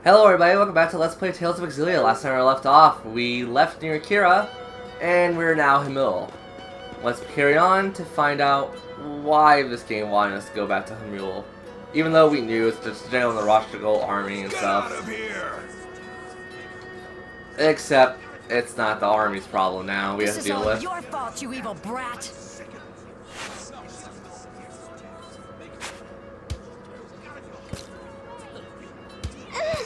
Hello everybody, welcome back to Let's Play Tales of Xillia. Last time we left off, we left near Kira, and we're now Hamil. Let's carry on to find out why this game wanted us to go back to Hamil. Even though we knew it's just stay on the Roshtigol army and stuff. Get out of here! Except, it's not the army's problem now, we have to deal with. This is all your fault, you evil brat!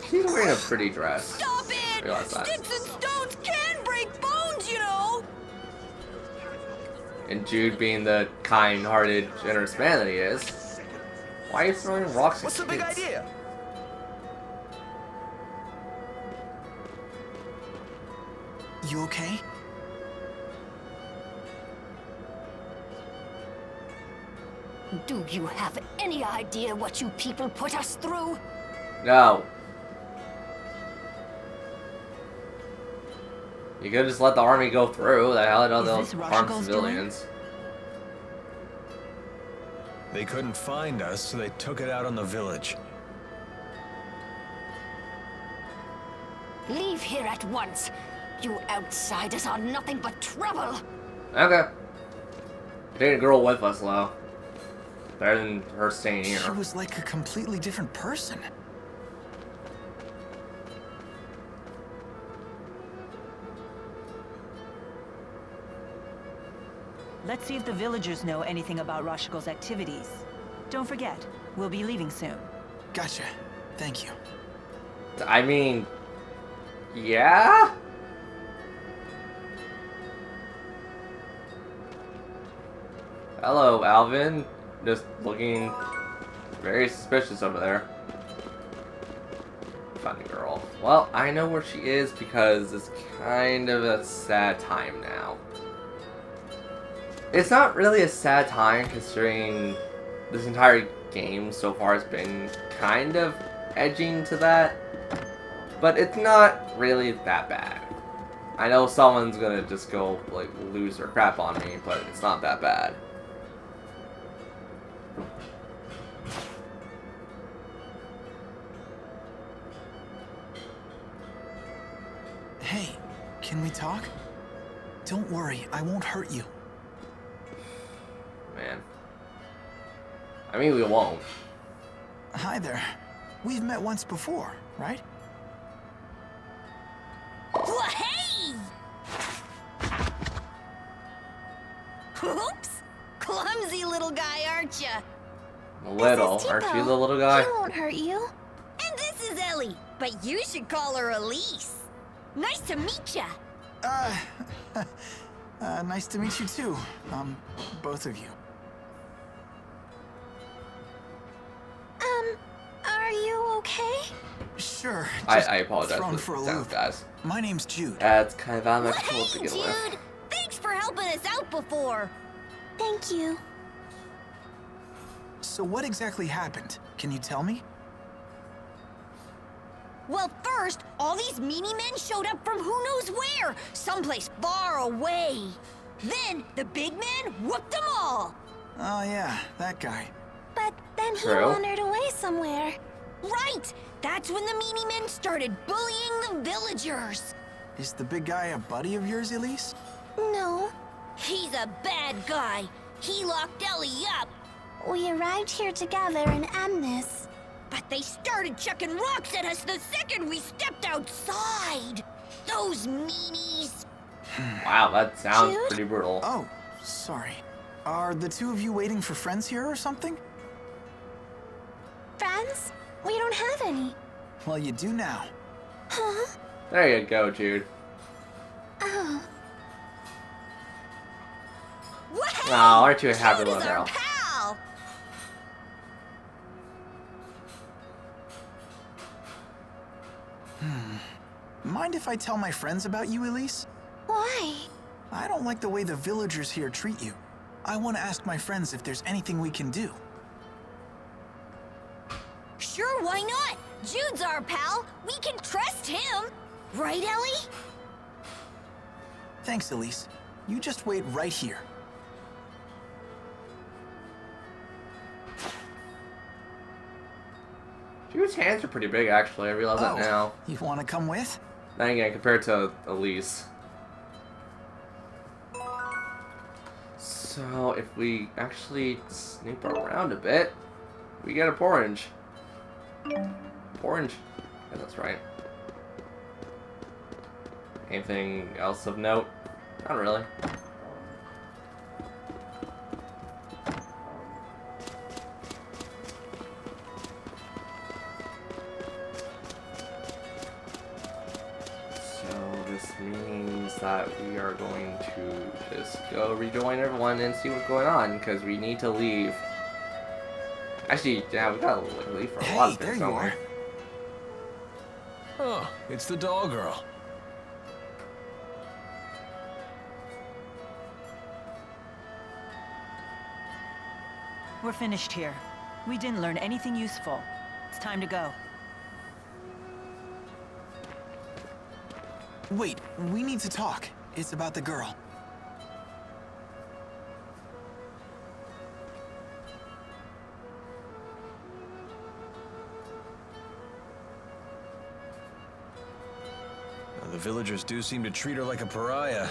She's wearing a pretty dress. Stop it! Realize that. Sticks and stones can break bones, you know! And Jude being the kind-hearted, generous man that he is. Why are you throwing rocks at What's the big kids? idea? You okay? Do you have any idea what you people put us through? No. You could just let the army go through. The hell, don't Is this harm Roshtigol's civilians. They couldn't find us, so they took it out on the village. Leave here at once. You outsiders are nothing but trouble. Okay. Take a girl with us, Lo. Better than her staying here. She was like a completely different person. Let's see if the villagers know anything about Roshtigol's activities. Don't forget, we'll be leaving soon. Gotcha. Thank you. I mean, yeah? Hello, Alvin. Just looking very suspicious over there. Funny girl. Well, I know where she is because it's kind of a sad time now. It's not really a sad time considering this entire game so far has been kind of edging to that. But it's not really that bad. I know someone's gonna just go like lose their crap on me, but it's not that bad. Hey, can we talk? Don't worry, I won't hurt you. Man. I mean, we won't. Hi there. We've met once before, right? Hey! Oops! Clumsy little guy, aren't ya? A little. Aren't you the little guy? She won't hurt you. And this is Ellie, but you should call her Elise. Nice to meet ya. Nice to meet you too. Both of you. Are you okay? Sure. I just apologize thrown for for a the sound, loop. guys. My name's Jude. It's kind of out of my Well, control to hey, begin with. Jude! Thanks for helping us out before. Thank you. So what exactly happened? Can you tell me? Well, first, all these meanie men showed up from who knows where, someplace far away. Then, the big man whooped them all. Oh yeah, that guy. But then he True. wandered away somewhere. Right! That's when the meanie men started bullying the villagers. Is the big guy a buddy of yours, Elise? No. He's a bad guy. He locked Ellie up. We arrived here together in Amnes. But they started chucking rocks at us the second we stepped outside. Those meanies. Wow, that sounds Jude? pretty brutal. Oh, sorry. Are the two of you waiting for friends here or something? Friends? We don't have any. Well, you do now. Huh? There you go, Jude. Oh. Oh, aren't you a happy Jude little is our girl? pal. Mind if I tell my friends about you, Elise? Why? I don't like the way the villagers here treat you. I want to ask my friends if there's anything we can do. Sure, why not? Jude's our pal. We can trust him. Right, Ellie? Thanks, Elise. You just wait right here. Dude's hands are pretty big, actually. I realize that now. You want to come with? Then again, compared to Elise. So, if we actually snoop around a bit, we get a porridge. Porridge? Yeah, that's right. Anything else of note? Not really. That we are going to just go rejoin everyone and see what's going on, because we need to leave. Actually, yeah, we gotta leave for a lot of things, don't we? Oh, it's the doll girl. We're finished here. We didn't learn anything useful. It's time to go. Wait, we need to talk. It's about the girl. The villagers do seem to treat her like a pariah.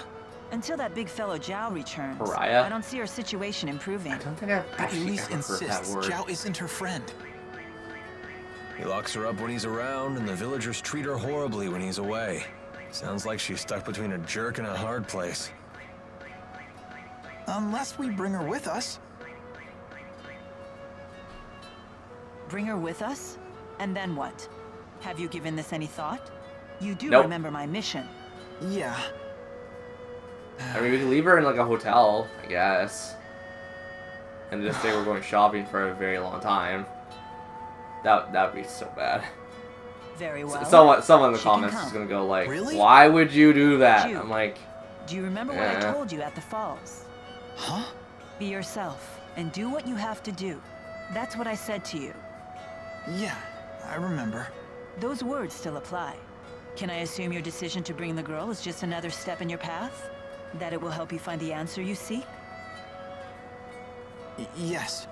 Until that big fellow Zhao returns, Pariah? I don't see her situation improving. I don't think I've actually Elise ever heard that insists word. Zhao isn't her friend. He locks her up when he's around, and the villagers treat her horribly when he's away. Sounds like she's stuck between a jerk and a hard place. Unless we bring her with us. Bring her with us? And then what? Have you given this any thought? You do Nope. remember my mission. Yeah. I mean, we could leave her in like a hotel, I guess, and just say we're going shopping for a very long time. That'd be so bad. Very well. Someone in the She can comments is come. gonna go like, Really? "Why would you do that?" Jude. I'm like, Do you remember what I told you at the falls? Huh? Be yourself and do what you have to do. That's what I said to you. Yeah, I remember. Those words still apply. Can I assume your decision to bring the girl is just another step in your path? That it will help you find the answer you seek? Yes,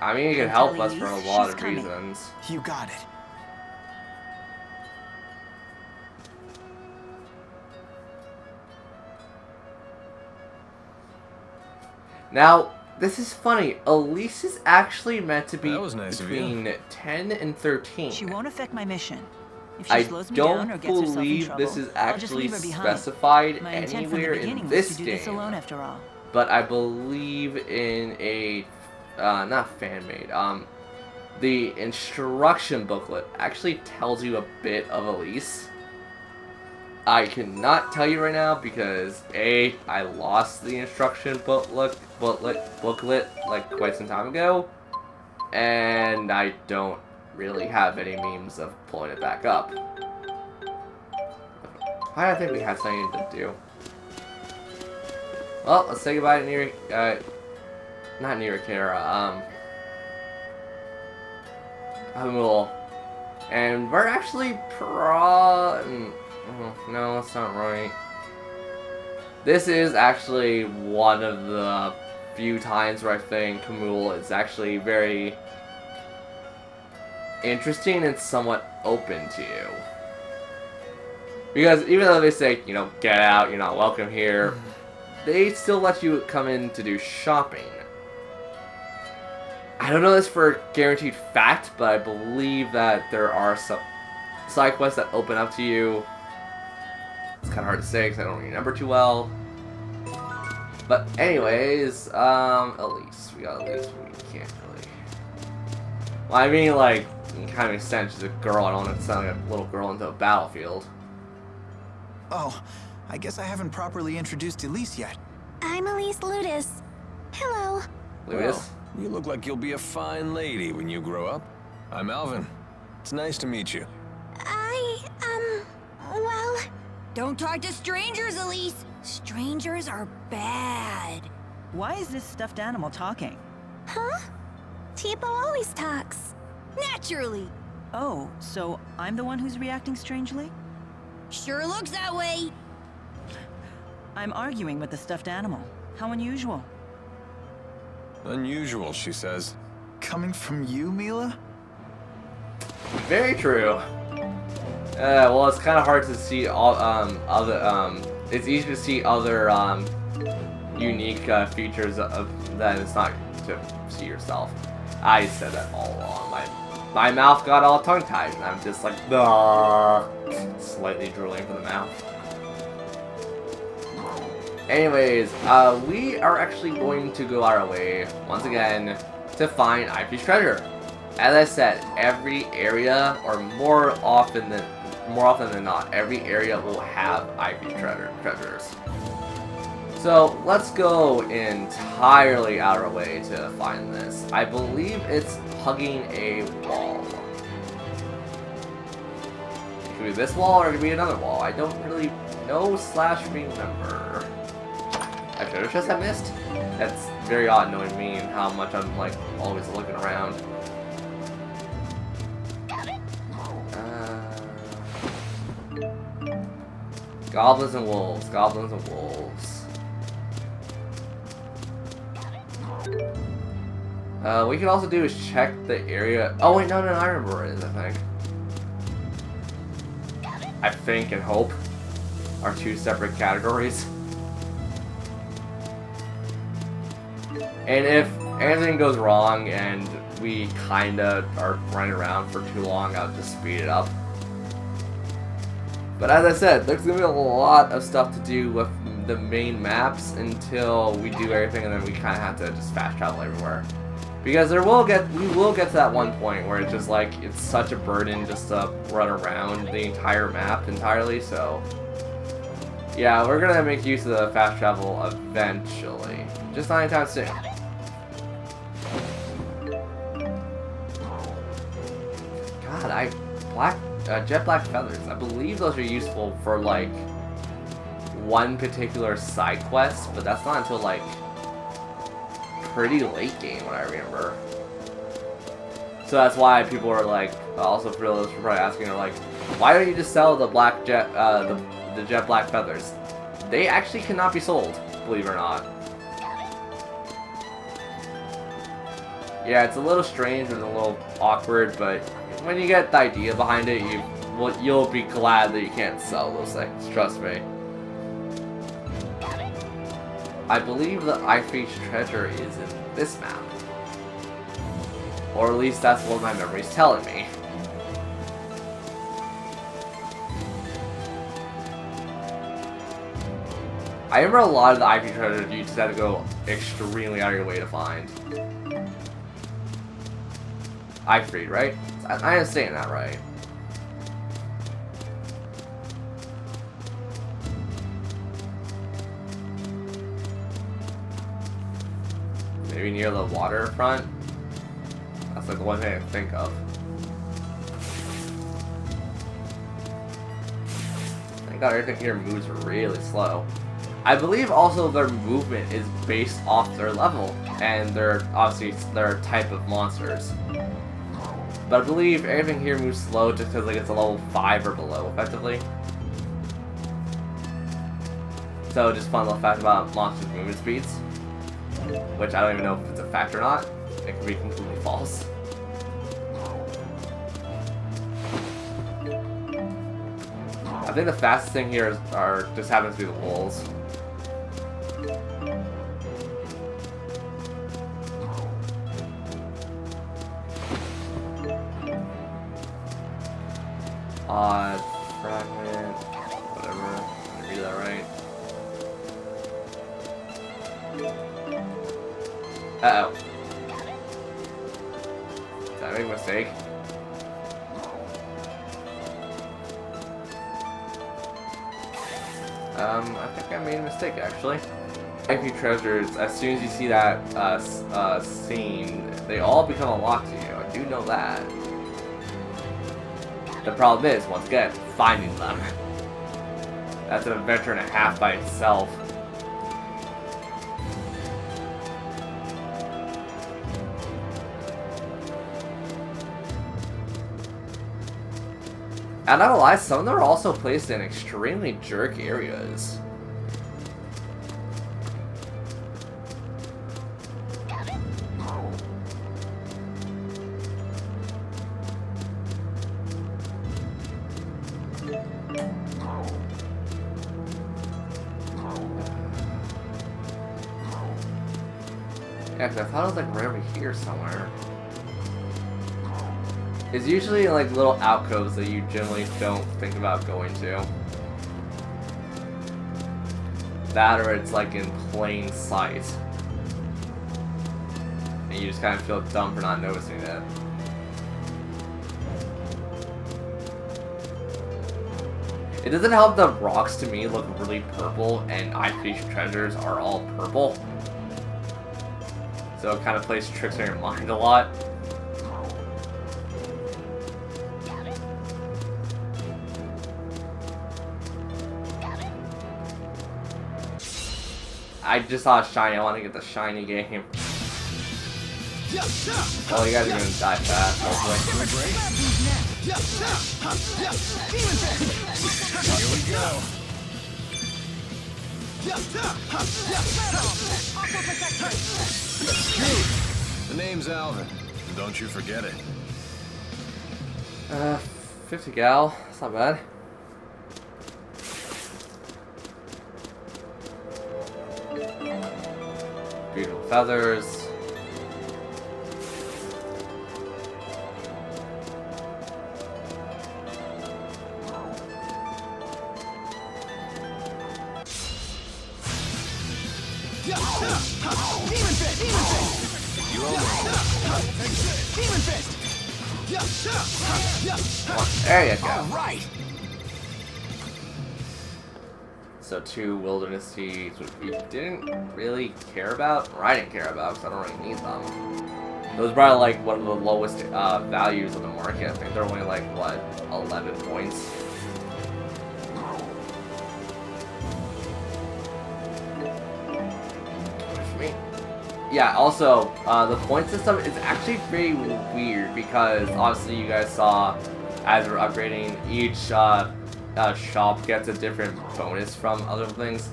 I mean, it could And help tell us for a Elise lot she's of coming. reasons. you got it. Now, this is funny. Elise is actually meant to be That was nice of you. between 10 and 13. She won't affect my mission. If she I slows me down or don't gets herself in believe trouble, this is I'll just actually leave her behind. specified My intent from the anywhere beginning in was this to do this game. alone after all. But I believe in a not fan made. The instruction booklet actually tells you a bit of Elise. I cannot tell you right now because A, I lost the instruction booklet like quite some time ago, and I don't really have any means of pulling it back up. I think we had something to do. Well, let's say goodbye to not Nirikara, Hamul. And we're actually no, that's not right. This is actually one of the few times where I think Kamul is actually very interesting and somewhat open to you. Because even though they say, you know, get out, you're not welcome here, they still let you come in to do shopping. I don't know this for guaranteed fact, but I believe that there are some side quests that open up to you. It's kind of hard to say because I don't remember too well. But anyways, Elise. We got Elise. We can't really... Well, I mean, like, in kind of makes sense. She's a girl. I don't want to send like a little girl into a battlefield. Oh, I guess I haven't properly introduced Elise yet. I'm Elise Ludus. Hello. Lucas? Well, you look like you'll be a fine lady when you grow up. I'm Alvin. It's nice to meet you. Well... Don't talk to strangers, Elise. Strangers are bad. Why is this stuffed animal talking? Huh? Tipo always talks. Naturally. Oh, so I'm the one who's reacting strangely? Sure looks that way. I'm arguing with the stuffed animal. How unusual. Unusual, she says. Coming from you, Mila? Very true. Well, it's kind of hard to see all it's easy to see other unique features of that. It's not to see yourself. I said that all along. My mouth got all tongue-tied, and I'm just like, slightly drooling from the mouth. Anyways, we are actually going to go our way once again to find Ivy's treasure. As I said, every area, or more often than not, every area will have Ivy's treasures. So let's go entirely out of our way to find this. I believe it's hugging a wall. It could be this wall or it could be another wall. I don't really know / remember. A treasure chest I missed? That's very odd knowing me and how much I'm like always looking around. Goblins and wolves. Goblins and wolves. What we can also do is check the area. Oh wait, no, I remember where it is, I think and hope are two separate categories. And if anything goes wrong and we kinda are running around for too long, I'll just speed it up. But as I said, there's gonna be a lot of stuff to do with the main maps until we do everything, and then we kind of have to just fast travel everywhere. Because we will get to that one point where it's just like it's such a burden just to run around the entire map entirely. So yeah, we're gonna make use of the fast travel eventually, just not anytime soon. God, jet black feathers. I believe those are useful for like one particular side quest, but that's not until like pretty late game, what I remember. So that's why people are like, also for those who are probably asking, are like, why don't you just sell the black jet, the jet black feathers? They actually cannot be sold, believe it or not. Yeah, it's a little strange and a little awkward, but when you get the idea behind it, you'll be glad that you can't sell those things. Trust me. I believe the Ivy's treasure is in this map. Or at least that's what my memory's telling me. I remember a lot of the Ivy treasures you just had to go extremely out of your way to find. Ivy, right? I am saying that right. Maybe near the waterfront? That's like the one thing I can think of. Thank God everything here moves really slow. I believe also their movement is based off their level, and their type of monsters. But I believe everything here moves slow just because like it's a level 5 or below, effectively. So just fun little fact about monsters' movement speeds, which I don't even know if it's a fact or not. It could be completely false. I think the fastest thing here just happens to be the wolves. Odd fragment, whatever. Did I read that right? Uh-oh. Did I make a mistake? I think I made a mistake, actually. Ivy treasures, as soon as you see that scene, they all become unlocked to you. I do know that. The problem is, once again, finding them. That's an adventure and a half by itself. And not gonna lie, some of them are also placed in extremely jerk areas. Yeah, because I thought it was like right over here somewhere. It's usually like little alcoves that you generally don't think about going to. That or it's like in plain sight. And you just kind of feel dumb for not noticing it. It doesn't help that rocks to me look really purple and Unfinished Treasures are all purple. So it kind of plays tricks on your mind a lot. I just saw a shiny. I want to get the shiny game. Well, you guys are gonna die fast, hopefully. Here we go. The name's Alvin. Don't you forget it. 50 gal. That's not bad. Beautiful feathers. There you go. Right. So 2 wilderness seeds, which we didn't really care about, or I didn't care about because I don't really need them. Those are probably like one of the lowest values on the market. I think they're only like, what, 11 points? For me. Yeah, also, the point system is actually pretty weird because obviously you guys saw as we're upgrading, each shop gets a different bonus from other things.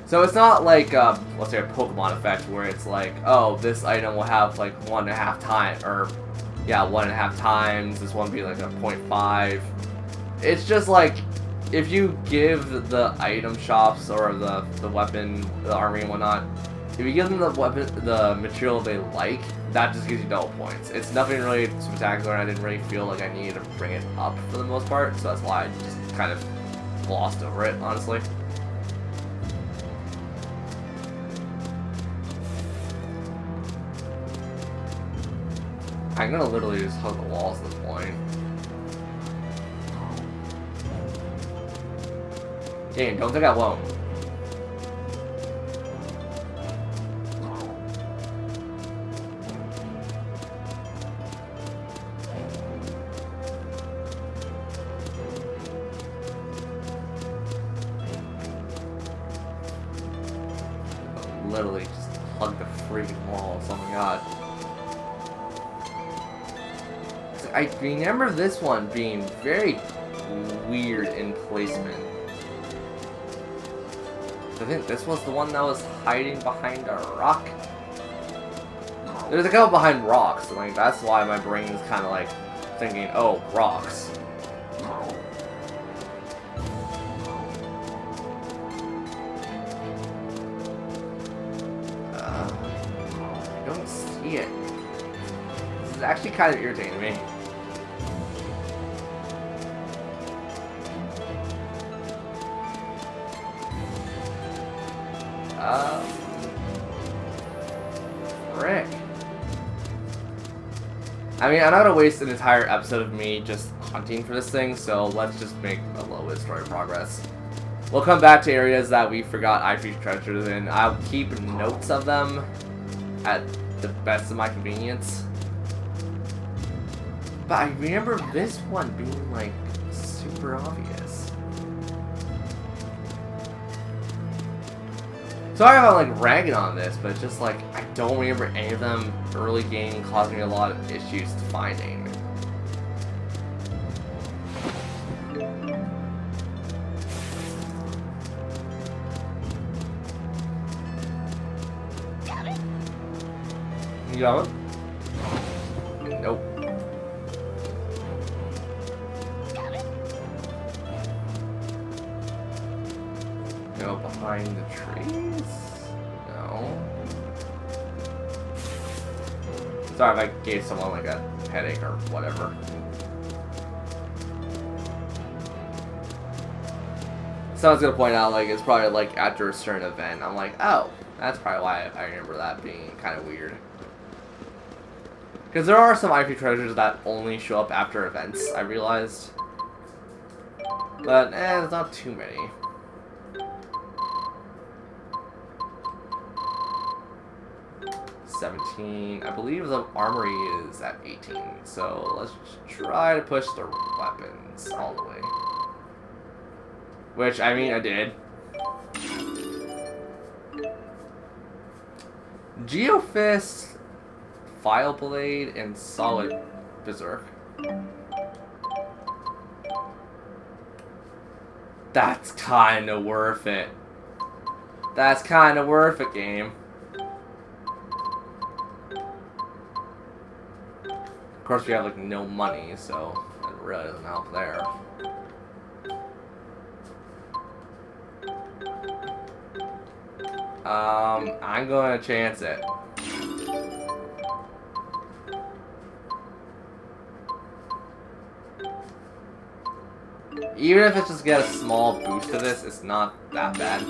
So it's not like, let's say a Pokemon effect where it's like, oh, this item will have like 1.5 times, or yeah, 1.5 times, this one will be like a 0.5. It's just like, if you give the item shops or the weapon, the army and whatnot, if you give them the weapon, the material they like, that just gives you double points. It's nothing really spectacular, and I didn't really feel like I needed to bring it up for the most part, so that's why I just kind of glossed over it, honestly. I'm gonna literally just hug the walls at this point. Dang, don't think I won't. Literally just hug the freaking walls. Oh my god. I remember this one being very weird in placement. I think this was the one that was hiding behind a rock. There's a couple behind rocks, so like that's why my brain is kind of like thinking, oh, rocks. I don't see it. This is actually kind of irritating me. Frick. I mean, I'm not gonna waste an entire episode of me just hunting for this thing, so let's just make a little bit of story progress. We'll come back to areas that we forgot Unfinished Treasures in. I'll keep notes of them at the best of my convenience. But I remember this one being, like, super obvious. Sorry if I'm, like, ragging on this, but it's just, like, I don't remember any of them early game causing me a lot of issues finding. You got it? Nope. Go behind the trees? No. Sorry if I gave someone like a headache or whatever. Someone's gonna point out like it's probably like after a certain event. I'm like, oh, that's probably why I remember that being kind of weird. Because there are some IP treasures that only show up after events, I realized. But, there's not too many. $17. I believe the armory is at 18. So let's try to push the weapons all the way. Which, I mean, I did. Geofist, File Blade, and Solid Berserk. That's kinda worth it. That's kinda worth it, game. Of course, we have like no money, so it really doesn't help there. I'm gonna chance it. Even if it's just get a small boost to this, it's not that bad.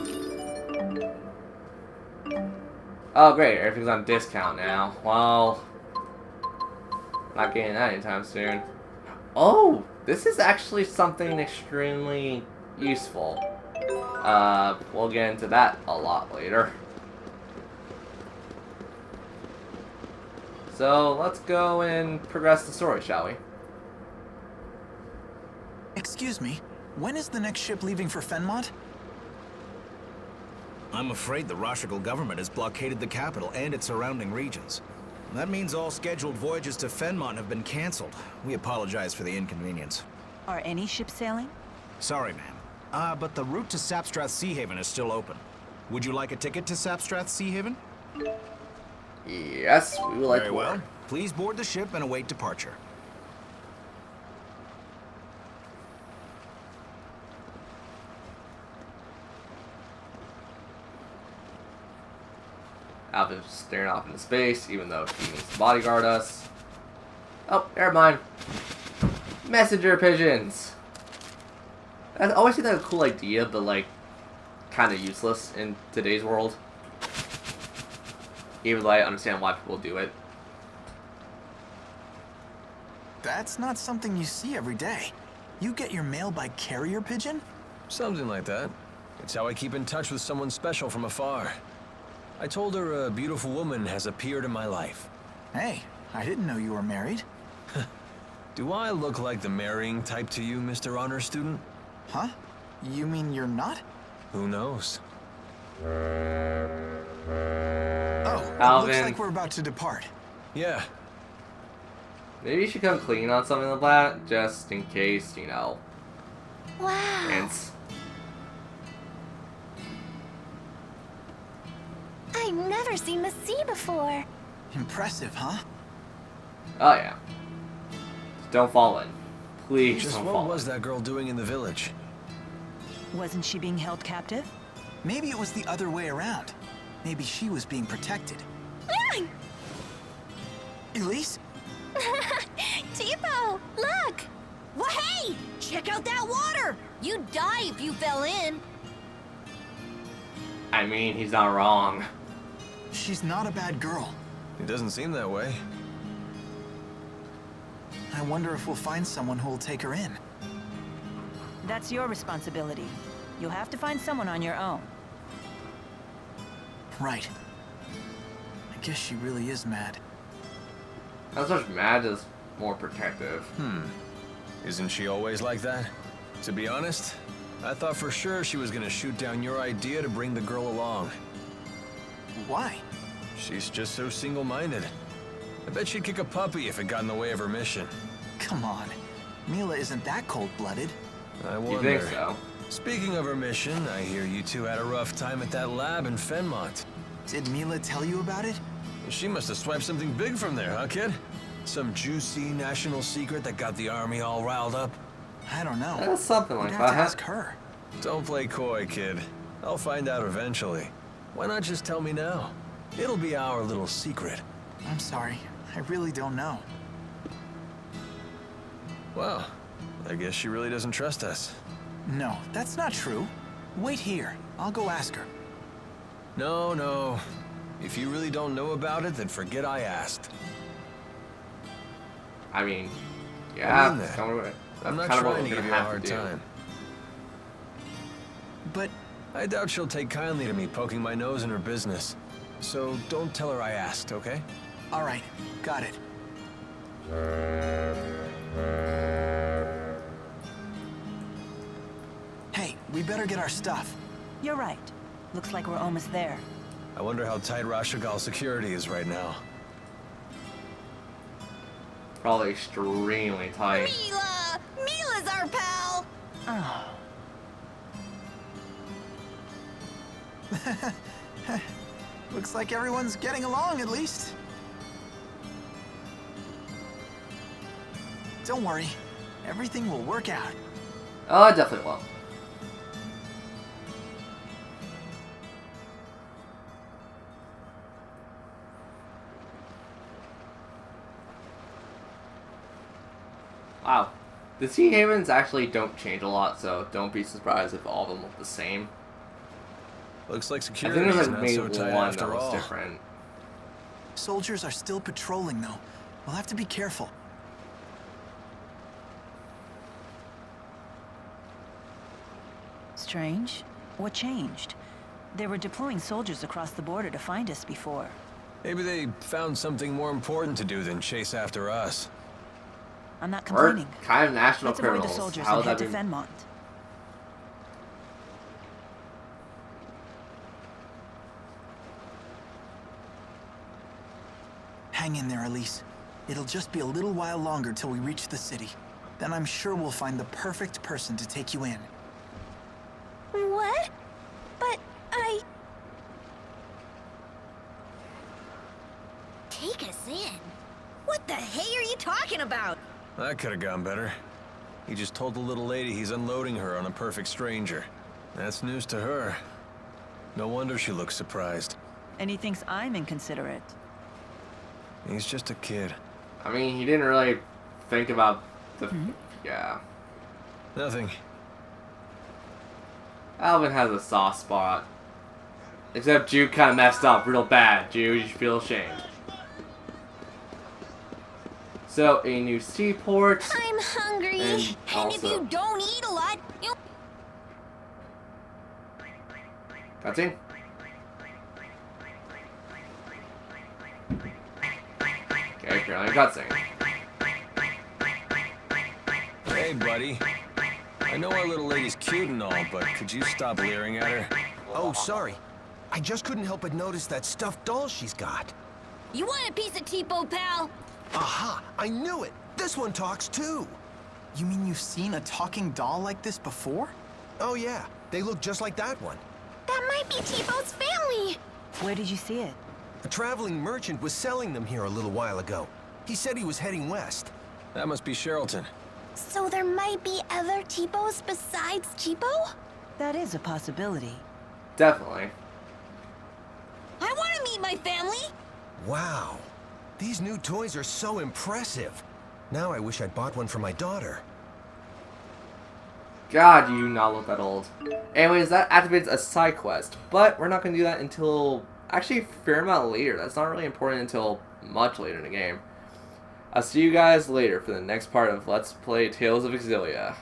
Oh great, everything's on discount now. Well, not getting that anytime soon. Oh, this is actually something extremely useful. We'll get into that a lot later. So let's go and progress the story, shall we? Excuse me, when is the next ship leaving for Fenmont? I'm afraid the Rashigal government has blockaded the capital and its surrounding regions. That means all scheduled voyages to Fenmont have been cancelled. We apologize for the inconvenience. Are any ships sailing? Sorry, ma'am. But the route to Sapstrath Sea Haven is still open. Would you like a ticket to Sapstrath Sea Haven? Yes, we would like Very to well. work. Please board the ship and await departure. Alvin's staring off into space, even though he needs to bodyguard us. Oh, never mind. Messenger pigeons! I always think that's a cool idea, but like, kind of useless in today's world. Even though I understand why people do it. That's not something you see every day. You get your mail by carrier pigeon? Something like that. It's how I keep in touch with someone special from afar. I told her a beautiful woman has appeared in my life. Hey, I didn't know you were married. Do I look like the marrying type to you, Mr. Honor Student? Huh? You mean you're not? Who knows? Oh, it Alvin. looks like we're about to depart. Yeah. Maybe you should come clean on something like that, just in case, you know. Wow. Hints. I've never seen the sea before. Impressive, huh? Oh yeah. Just don't fall in. Please Just don't what fall was in. that girl doing in the village? Wasn't she being held captive? Maybe it was the other way around. Maybe she was being protected. Elise? Tipo, look! Well, hey! Check out that water! You'd die if you fell in. I mean, he's not wrong. She's not a bad girl. It doesn't seem that way. I wonder if we'll find someone who'll take her in. That's your responsibility. You'll have to find someone on your own. Right. I guess she really is mad. Not so much mad, just more protective. Isn't she always like that? To be honest, I thought for sure she was gonna shoot down your idea to bring the girl along. Why? She's just so single-minded. I bet she'd kick a puppy if it got in the way of her mission. Come on. Mila isn't that cold-blooded. I You wonder. think so? Speaking of her mission, I hear you two had a rough time at that lab in Fenmont. Did Mila tell you about it? She must have swiped something big from there, huh, kid? Some juicy national secret that got the army all riled up? I don't know. That's something We'd like have to that. ask her. Don't play coy, kid. I'll find out eventually. Why not just tell me now? It'll be our little secret. I'm sorry. I really don't know. Well, I guess she really doesn't trust us. No, that's not true. Wait here. I'll go ask her. No, no. If you really don't know about it, then forget I asked. I mean, yeah, I mean that's that. kind of, I'm not kind of what trying we're to give gonna you a have hard to do. time. But I doubt she'll take kindly to me poking my nose in her business. So don't tell her I asked, okay? all right, got it. Hey, we better get our stuff. You're right. Looks like we're almost there. I wonder how tight Rashagal's security is right now. Probably extremely tight. Mila! Mila's our pal! Oh. Looks like everyone's getting along at least. Don't worry, everything will work out. Oh, it definitely will. Wow. The Sea Havens actually don't change a lot, so don't be surprised if all of them look the same. Looks like I security think is there's not maybe so tight one after that was all. different. Soldiers are still patrolling though. We'll have to be careful. Strange. What changed? They were deploying soldiers across the border to find us before. Maybe they found something more important to do than chase after us. I'm not We're complaining. kind of national Let's avoid the criminals. soldiers How and would head that to be? Fenmont. Hang in there, Elise. It'll just be a little while longer till we reach the city. Then I'm sure we'll find the perfect person to take you in. What? But Take us in? What the hey are you talking about? That could have gone better. He just told the little lady he's unloading her on a perfect stranger. That's news to her. No wonder she looks surprised. And he thinks I'm inconsiderate. He's just a kid. I mean, he didn't really think about the... Yeah. Nothing. Alvin has a soft spot. Except Jude kind of messed up real bad. Jude, you should feel ashamed. So, a new seaport. I'm hungry. And And if also- you don't eat a lot, you... Cutscene. Okay, apparently a cutscene. Hey, buddy. I know our little lady's cute and all, but could you stop leering at her? Oh, sorry. I just couldn't help but notice that stuffed doll she's got. You want a piece of Tipo, pal? Aha! I knew it! This one talks too! You mean you've seen a talking doll like this before? Oh yeah, they look just like that one. That might be Tipo's family. Where did you see it? A traveling merchant was selling them here a little while ago. He said he was heading west. That must be Sherrilton. So there might be other Tipos besides Tipo? That is a possibility. Definitely. I want to meet my family. Wow. These new toys are so impressive. Now I wish I'd bought one for my daughter. God, you do not look that old. Anyways, that activates a side quest, but we're not going to do that until actually a fair amount later. That's not really important until much later in the game. I'll see you guys later for the next part of Let's Play Tales of Xillia.